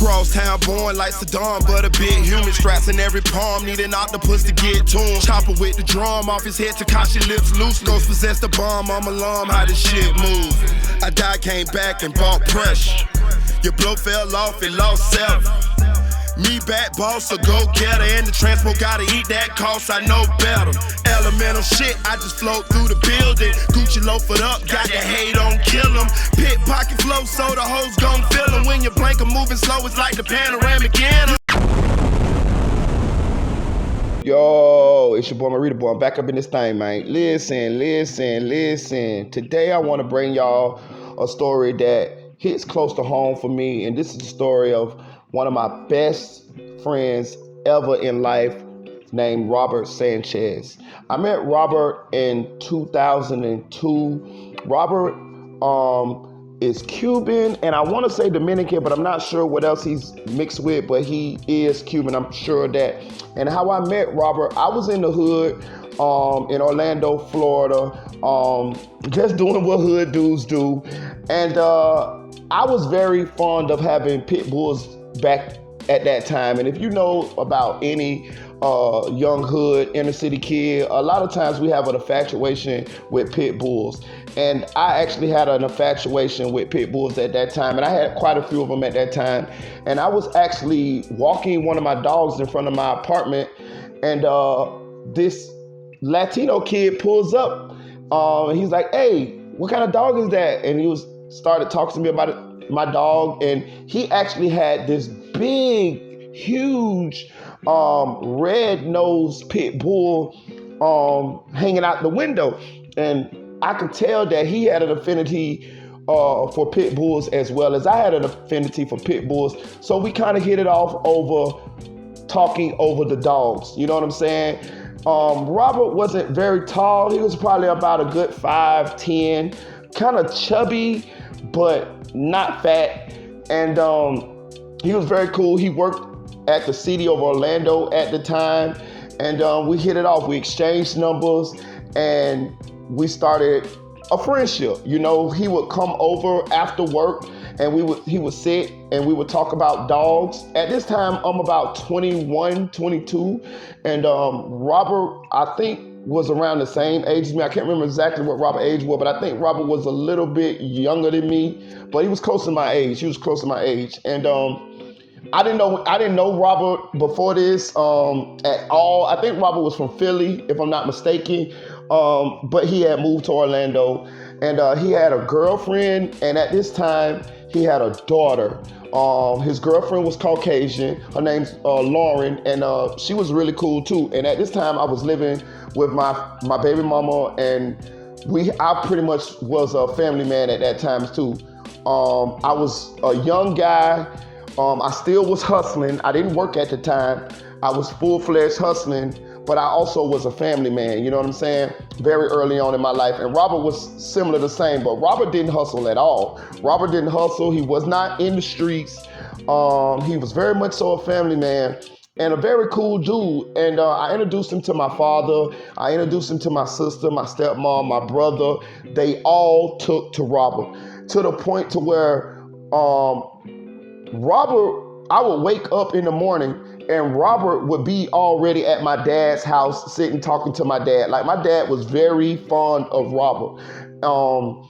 Crosstown born like Saddam, but a bit human. Straps in every palm, need an octopus to get to him. Chopper with the drum, off his head, Takashi lips loose. Ghost possess the bomb, I'm alarm, how this shit move. I died, came back and bought pressure. Your blow fell off, it lost self. Me back boss, a go-getter, and the transport gotta eat that cost, I know better. Elemental shit, I just float through the building. Gucci loafed up, got the hate on kill 'em. Pit pocket flow, so the hoes gon' fill 'em. When you blink, I'm moving slow, it's like the panoramic in 'em. Yo, it's your boy Marita Boy. I'm back up in this thing, man. Listen. Today I want to bring y'all a story that hits close to home for me, and this is the story of one of my best friends ever in life, named Robert Sanchez. I met Robert in 2002. Robert is Cuban, and I want to say Dominican, but I'm not sure what else he's mixed with, but he is Cuban, I'm sure of that. And how I met Robert, I was in the hood in Orlando, Florida, just doing what hood dudes do. And I was very fond of having pit bulls back at that time. And if you know about any young hood inner city kid, a lot of times we have an infatuation with pit bulls. And I actually had an infatuation with pit bulls at that time, and I had quite a few of them at that time. And I was actually walking one of my dogs in front of my apartment, and this Latino kid pulls up. And he's like, "Hey, what kind of dog is that?" And he started talking to me about my dog, and he actually had this big, huge red-nosed pit bull hanging out the window. And I could tell that he had an affinity for pit bulls as well as I had an affinity for pit bulls. So we kind of hit it off over talking over the dogs. You know what I'm saying? Robert wasn't very tall. He was probably about a good 5'10", kind of chubby, but not fat. And he was very cool. He worked at the city of Orlando at the time. And we hit it off. We exchanged numbers, and we started a friendship. You know, he would come over after work, and he would sit and we would talk about dogs. At this time, I'm about 21, 22, and Robert, I think, was around the same age as me. I can't remember exactly what Robert's age was, but I think Robert was a little bit younger than me, but he was close to my age. And I didn't know Robert before this at all. I think Robert was from Philly, if I'm not mistaken. But he had moved to Orlando, and he had a girlfriend, and at this time he had a daughter. His girlfriend was Caucasian. Her name's Lauren, and she was really cool too. And at this time I was living with my baby mama, and I pretty much was a family man at that time too. I was a young guy. I still was hustling. I didn't work at the time. I was full-fledged hustling, but I also was a family man, you know what I'm saying? Very early on in my life. And Robert was similar the same, but Robert didn't hustle at all. Robert didn't hustle. He was not in the streets. He was very much so a family man and a very cool dude. And I introduced him to my father. I introduced him to my sister, my stepmom, my brother. They all took to Robert, to the point to where Robert, I would wake up in the morning and Robert would be already at my dad's house sitting talking to my dad. Like, my dad was very fond of Robert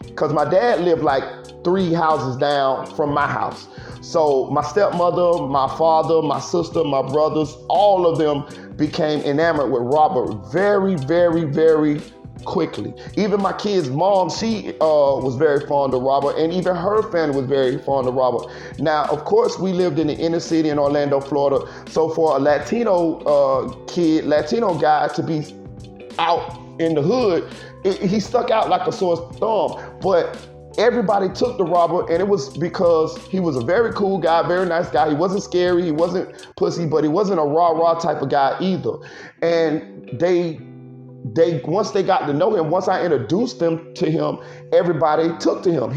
because my dad lived like 3 houses down from my house. So my stepmother, my father, my sister, my brothers, all of them became enamored with Robert very, very, very quickly. Even my kid's mom, she was very fond of Robert, and even her family was very fond of Robert. Now, of course, we lived in the inner city in Orlando, Florida. So for a Latino guy to be out in the hood, he stuck out like a sore thumb. But everybody took to Robert, and it was because he was a very cool guy, very nice guy. He wasn't scary, he wasn't pussy, but he wasn't a rah-rah type of guy either. And once they got to know him, once I introduced them to him, everybody took to him.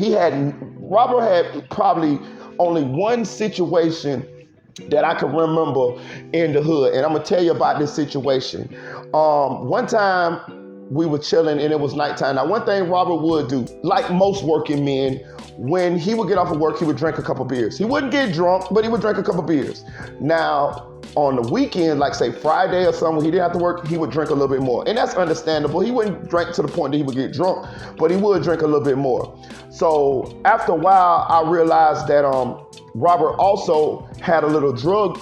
Robert had probably only one situation that I can remember in the hood, and I'm gonna tell you about this situation. One time, we were chilling and it was nighttime. Now, one thing Robert would do, like most working men, when he would get off of work, he would drink a couple beers. He wouldn't get drunk, but he would drink a couple beers. Now, on the weekend, like say Friday or something, when he didn't have to work, he would drink a little bit more. And that's understandable. He wouldn't drink to the point that he would get drunk, but he would drink a little bit more. So after a while, I realized that Robert also had a little drug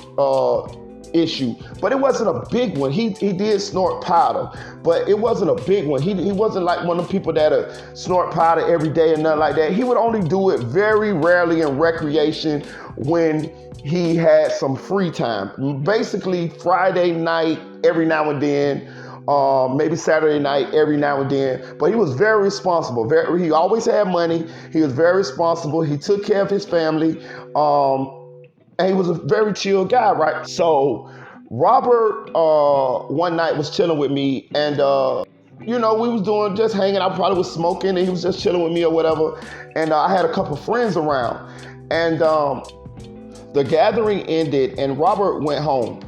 issue, but it wasn't a big one. He did snort powder, but it wasn't a big one. He wasn't like one of the people that snort powder every day and nothing like that. He would only do it very rarely in recreation when he had some free time. Basically Friday night every now and then, maybe Saturday night every now and then. But he was very responsible. He always had money. He was very responsible. He took care of his family. And he was a very chill guy, right? So Robert one night was chilling with me, and we was just hanging out, probably was smoking, and he was just chilling with me or whatever. And I had a couple friends around, and the gathering ended and Robert went home.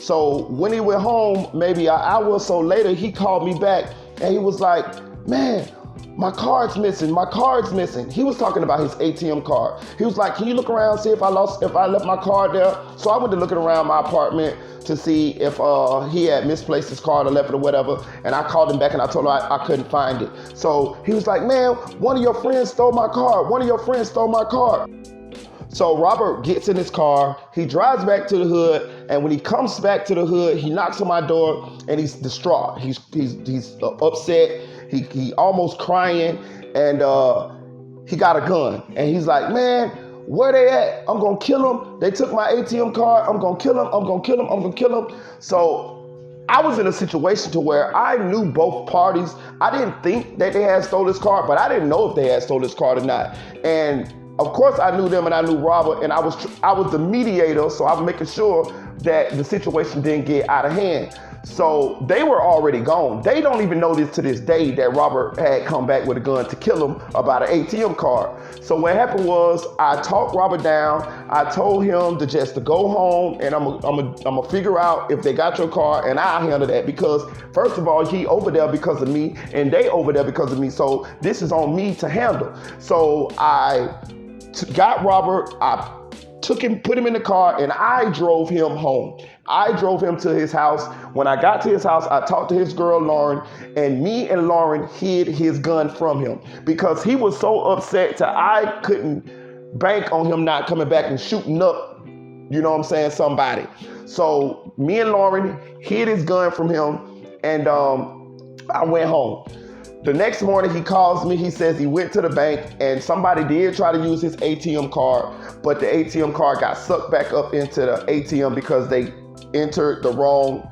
So when he went home, maybe an hour or so later, he called me back and he was like, man, my card's missing. He was talking about his ATM card. He was like, can you look around, see if I left my card there? So I went to looking around my apartment to see if he had misplaced his card or left it or whatever. And I called him back and I told him I couldn't find it. So he was like, man, one of your friends stole my card. So Robert gets in his car, he drives back to the hood, and when he comes back to the hood, he knocks on my door and he's distraught. He's upset. He almost crying, and he got a gun. And he's like, man, where they at? I'm gonna kill them. They took my ATM card. I'm gonna kill them. So I was in a situation to where I knew both parties. I didn't think that they had stole his card, but I didn't know if they had stole his card or not. And of course I knew them and I knew Robert, and I was the mediator, so I was making sure that the situation didn't get out of hand. So they were already gone. They don't even know this to this day that Robert had come back with a gun to kill him about an ATM card. So what happened was I talked Robert down. I told him to go home, and I'm gonna figure out if they got your car, and I'll handle that, because first of all, he over there because of me and they over there because of me. So this is on me to handle. So I got Robert, I took him, put him in the car, and I drove him home. I drove him to his house. When I got to his house, I talked to his girl, Lauren, and me and Lauren hid his gun from him because he was so upset that I couldn't bank on him not coming back and shooting up, somebody. So me and Lauren hid his gun from him, and I went home. The next morning he calls me, he says he went to the bank and somebody did try to use his ATM card, but the ATM card got sucked back up into the ATM because they entered the wrong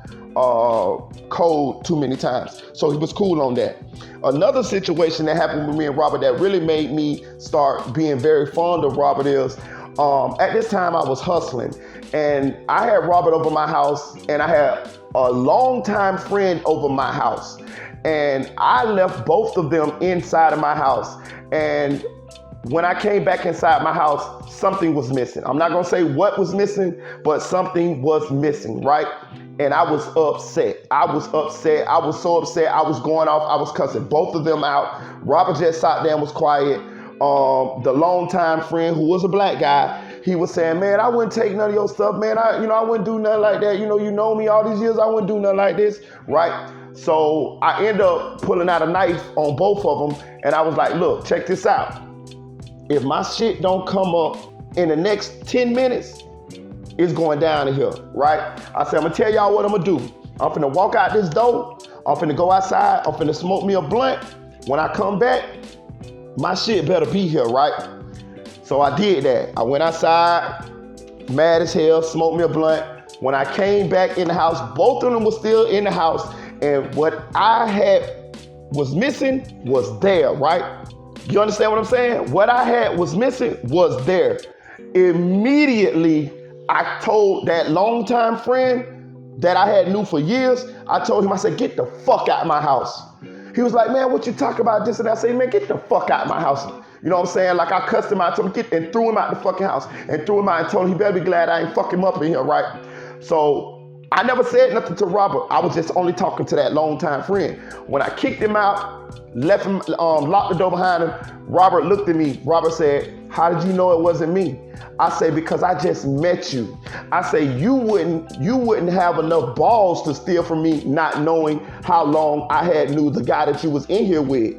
code too many times. So he was cool on that. Another situation that happened with me and Robert that really made me start being very fond of Robert is, at this time I was hustling, and I had Robert over my house, and I had a longtime friend over my house. And I left both of them inside of my house. And when I came back inside my house, something was missing. I'm not gonna say what was missing, but something was missing, right? And I was upset. I was so upset. I was going off. I was cussing both of them out. Robert just sat there and was quiet. The longtime friend, who was a black guy, he was saying, man, I wouldn't take none of your stuff, man. I wouldn't do nothing like that. You know me all these years. I wouldn't do nothing like this, right? So I end up pulling out a knife on both of them, and I was like, look, check this out. If my shit don't come up in the next 10 minutes, it's going down to here, right? I said, I'm gonna tell y'all what I'm gonna do. I'm finna walk out this door. I'm finna go outside. I'm finna smoke me a blunt. When I come back, my shit better be here, right? So I did that. I went outside, mad as hell, smoked me a blunt. When I came back in the house, both of them were still in the house. And what I had was missing was there, right? You understand what I'm saying? What I had was missing was there. Immediately, I told that longtime friend that I had knew for years, I told him, I said, get the fuck out of my house. He was like, man, what you talk about this and that? I said, man, get the fuck out of my house. You know what I'm saying? Like I cussed him out, told him get, and threw him out the fucking house, and threw him out and told him he better be glad I ain't fuck him up in here, right? So I never said nothing to Robert. I was just only talking to that longtime friend. When I kicked him out, left him, locked the door behind him, Robert looked at me. Robert said, "How did you know it wasn't me?" I say, "Because I just met you." I say, you wouldn't have enough balls to steal from me, not knowing how long I had knew the guy that you was in here with.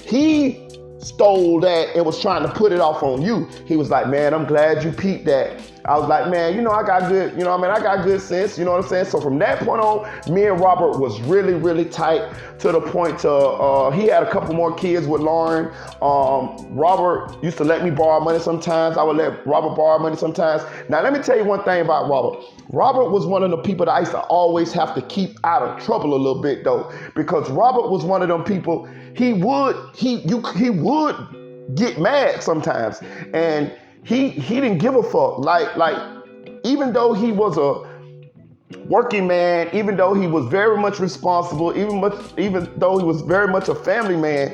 He stole that and was trying to put it off on you. He was like, "Man, I'm glad you peeped that." I was like, "Man, I got good, I got good sense, you know what I'm saying?" So from that point on, me and Robert was really, really tight to the point to, he had a couple more kids with Lauren. Robert used to let me borrow money sometimes. I would let Robert borrow money sometimes. Now, let me tell you one thing about Robert. Robert was one of the people that I used to always have to keep out of trouble a little bit though, because Robert was one of them people, he would get mad sometimes, and he didn't give a fuck. Like even though he was a working man, even though he was very much responsible, even though he was very much a family man,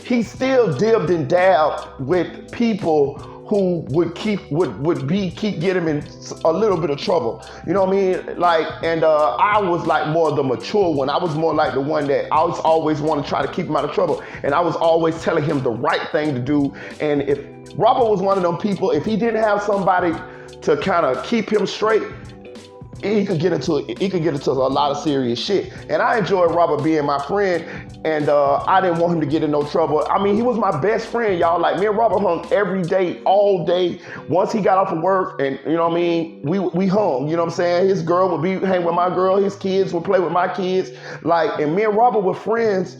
he still dibbed and dabbed with people who would keep get him in a little bit of trouble. You know what I mean? And I was like more the mature one. I was more like the one that I was always want to try to keep him out of trouble. And I was always telling him the right thing to do. And if Robert was one of them people, if he didn't have somebody to kind of keep him straight, he could get into a lot of serious shit. And I enjoyed Robert being my friend, and I didn't want him to get in no trouble. I mean, he was my best friend, y'all. Like, me and Robert hung every day, all day. Once he got off of work, and you know what I mean, we hung, you know what I'm saying? His girl would hang with my girl, his kids would play with my kids. And me and Robert were friends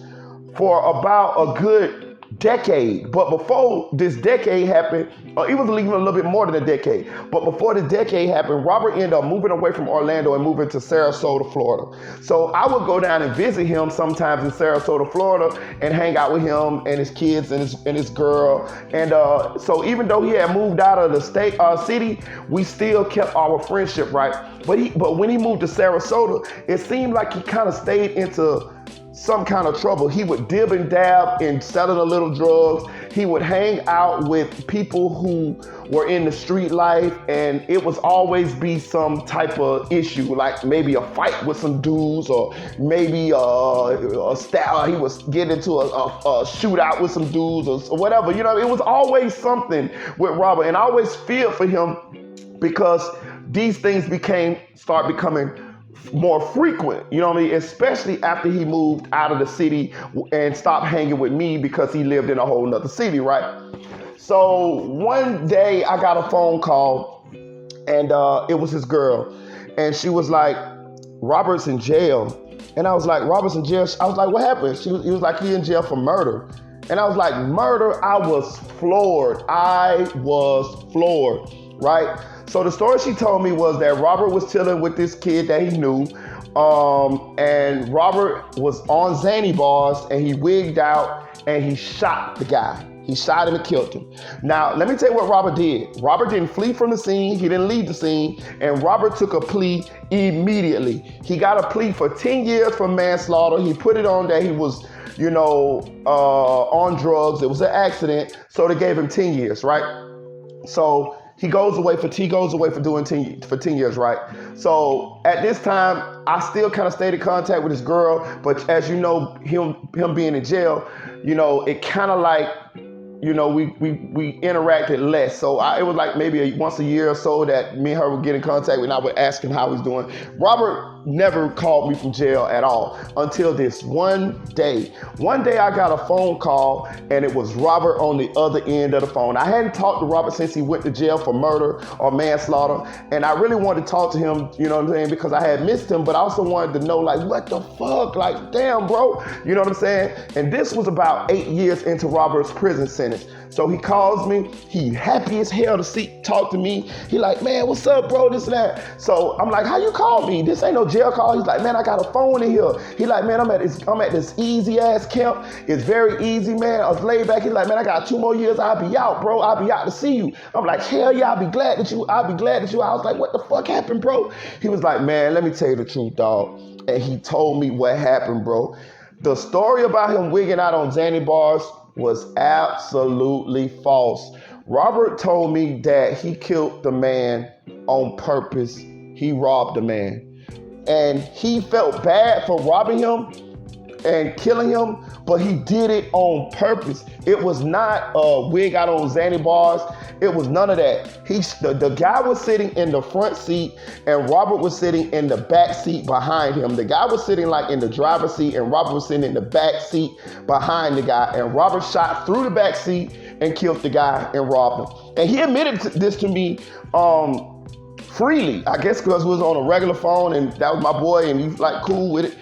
for about a good decade. But before this decade happened, it was even a little bit more than a decade. But before the decade happened, Robert ended up moving away from Orlando and moving to Sarasota, Florida. So I would go down and visit him sometimes in Sarasota, Florida, and hang out with him and his kids and his girl. And so even though he had moved out of the city, we still kept our friendship, right? But when he moved to Sarasota, it seemed like he kind of stayed into some kind of trouble. He would dib and dab in selling a little drugs. He would hang out with people who were in the street life, and it was always be some type of issue, like maybe a fight with some dudes, or maybe a style. He was getting into a shootout with some dudes, or whatever. It was always something with Robert, and I always feared for him because these things start becoming more frequent, you know what I mean? Especially after he moved out of the city and stopped hanging with me because he lived in a whole nother city, right? So one day I got a phone call, and it was his girl, and she was like, "Robert's in jail." And I was like, "Robert's in jail?" I was like, "What happened?" He was like, "He in jail for murder." And I was like, "Murder?" I was floored, right? So the story she told me was that Robert was chilling with this kid that he knew, and Robert was on Xanny bars, and he wigged out and he shot the guy. He shot him and killed him. Now, let me tell you what Robert did. Robert didn't flee from the scene. He didn't leave the scene. And Robert took a plea immediately. He got a plea for 10 years for manslaughter. He put it on that he was, on drugs. It was an accident. So they gave him 10 years, right? So he goes away for doing 10 years, right? So at this time, I still kind of stayed in contact with his girl, but as you know, him being in jail, it kind of like, we interacted less. So it was like maybe once a year or so that me and her would get in contact with, and I would ask him how he's doing. Robert never called me from jail at all until this one day. One day I got a phone call, and it was Robert on the other end of the phone. I hadn't talked to Robert since he went to jail for murder or manslaughter, and I really wanted to talk to him, you know what I'm saying, because I had missed him, but I also wanted to know, like, what the fuck? Like, damn, bro. You know what I'm saying? And this was about 8 years into Robert's prison sentence. So he calls me, he happy as hell to talk to me. He like, "Man, what's up, bro?" This and that. So I'm like, "How you call me? This ain't no jail call." He's like, "Man, I got a phone in here." He like, "Man, I'm at this easy ass camp. It's very easy, man. I was laid back." He's like, "Man, I got 2 more years. I'll be out, bro. I'll be out to see you." I'm like, "Hell yeah, I'll be glad that you." I was like, "What the fuck happened, bro?" He was like, "Man, let me tell you the truth, dog." And he told me what happened, bro. The story about him wigging out on Xanny bars was absolutely false. Robert told me that he killed the man on purpose. He robbed the man. and he felt bad for robbing him and killing him, but he did it on purpose. It was not wig out on Zanny bars. It was none of that. The guy was sitting in the front seat and Robert was sitting in the back seat behind him. The guy was sitting like in the driver's seat and Robert was sitting in the back seat behind the guy. And Robert shot through the back seat and killed the guy and robbed him. And he admitted this to me freely, I guess because we was on a regular phone and that was my boy and he's like cool with it,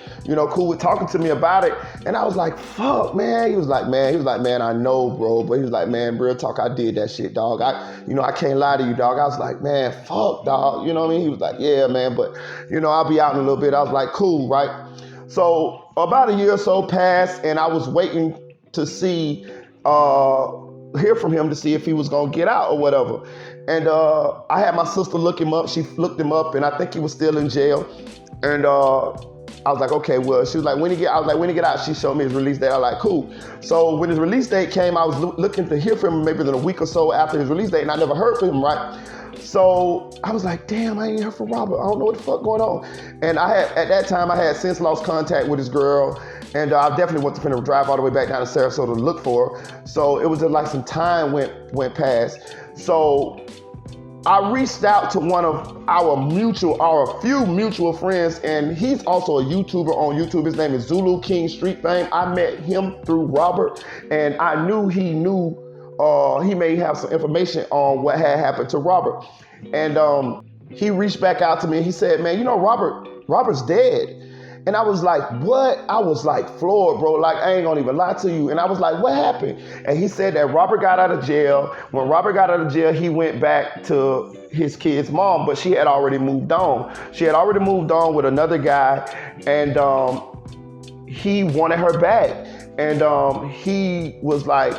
cool with talking to me about it. And I was like, fuck, man. He was like, man, I know, bro. But he was like, man, real talk, I did that shit, dog. I can't lie to you, dog. I was like, man, fuck, dog. You know what I mean? He was like, yeah, man, but, I'll be out in a little bit. I was like, cool, right? So about a year or so passed and I was waiting to hear from him to see if he was going to get out or whatever. And I had my sister look him up. She looked him up and I think he was still in jail. And I was like, okay, well, she was like, when he get out? She showed me his release date. I was like, cool. So when his release date came, I was looking to hear from him maybe in a week or so after his release date, and I never heard from him, right? So I was like, damn, I ain't heard from Robert. I don't know what the fuck going on. And at that time, I had since lost contact with his girl, and I definitely wasn't finna drive all the way back down to Sarasota to look for her. So it was just like some time went past. So I reached out to one of our few mutual friends, and he's also a YouTuber on YouTube. His name is Zulu King Street Fame. I met him through Robert, and I knew he may have some information on what had happened to Robert. And he reached back out to me and he said, man, Robert's dead. And I was like, what? I was like floored, bro. Like, I ain't gonna even lie to you. And I was like, what happened? And he said that Robert got out of jail. When Robert got out of jail, he went back to his kid's mom, but she had already moved on. She had already moved on with another guy, and he wanted her back. And he was like,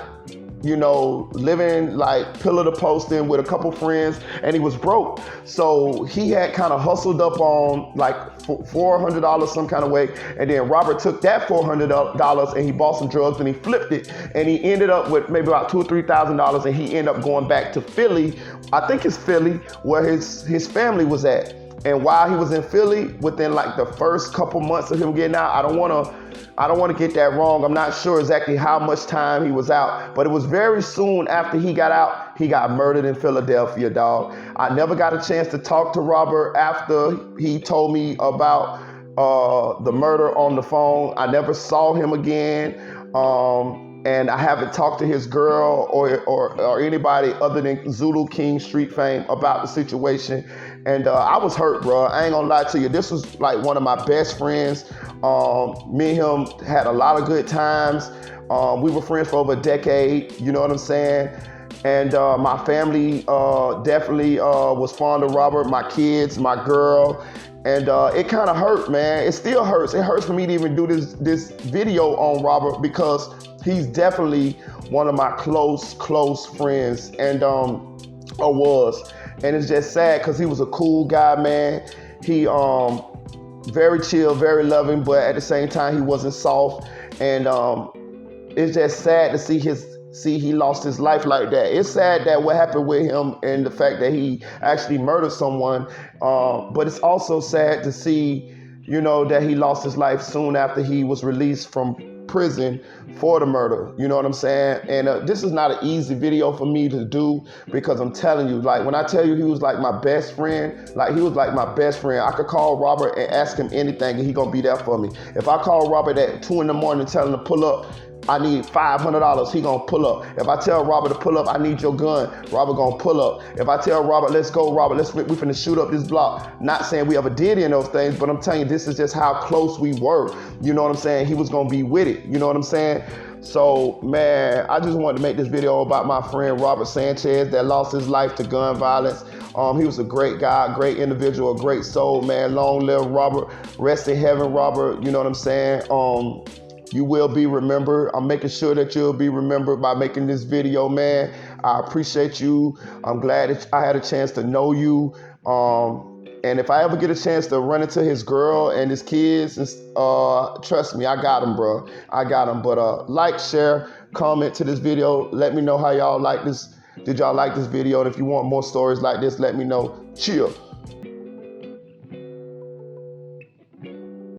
living like pillar to posting with a couple friends, and he was broke. So he had kind of hustled up on like $400 some kind of way. And then Robert took that $400 and he bought some drugs and he flipped it. And he ended up with maybe about $2,000 or $3,000, and he ended up going back to Philly. I think it's Philly where his family was at. And while he was in Philly, within like the first couple months of him getting out, I don't want to get that wrong. I'm not sure exactly how much time he was out, but it was very soon after he got out, he got murdered in Philadelphia, dog. I never got a chance to talk to Robert after he told me about the murder on the phone. I never saw him again. And I haven't talked to his girl or anybody other than Zulu King Street Fame about the situation. And I was hurt, bro. I ain't gonna lie to you. This was like one of my best friends. Me and him had a lot of good times. We were friends for over a decade, you know what I'm saying? And my family definitely was fond of Robert, my kids, my girl. And it kind of hurt, man. It still hurts. It hurts for me to even do this video on Robert because he's definitely one of my close friends, and or was. And it's just sad because he was a cool guy, man. He very chill, very loving, but at the same time he wasn't soft. And it's just sad to see he lost his life like that. It's sad that what happened with him and the fact that he actually murdered someone. But it's also sad to see, that he lost his life soon after he was released from prison for the murder. You know what I'm saying? And this is not an easy video for me to do because I'm telling you, like when I tell you he was like my best friend, like he was like my best friend. I could call Robert and ask him anything and he gonna be there for me. If I call Robert at 2 a.m. and tell him to pull up, I need $500, he gonna pull up. If I tell Robert to pull up, I need your gun, Robert gonna pull up. If I tell Robert, let's go, Robert, we finna shoot up this block. Not saying we ever did any of those things, but I'm telling you, this is just how close we were. You know what I'm saying? He was gonna be with it, you know what I'm saying? So, man, I just wanted to make this video about my friend Robert Sanchez that lost his life to gun violence. He was a great guy, great individual, a great soul, man. Long live Robert. Rest in heaven, Robert. You know what I'm saying? You will be remembered. I'm making sure that you'll be remembered by making this video, man. I appreciate you. I'm glad that I had a chance to know you. And if I ever get a chance to run into his girl and his kids, trust me, I got him, bro. I got him. But like, share, comment to this video. Let me know how y'all like this. Did y'all like this video? And if you want more stories like this, let me know. Chill.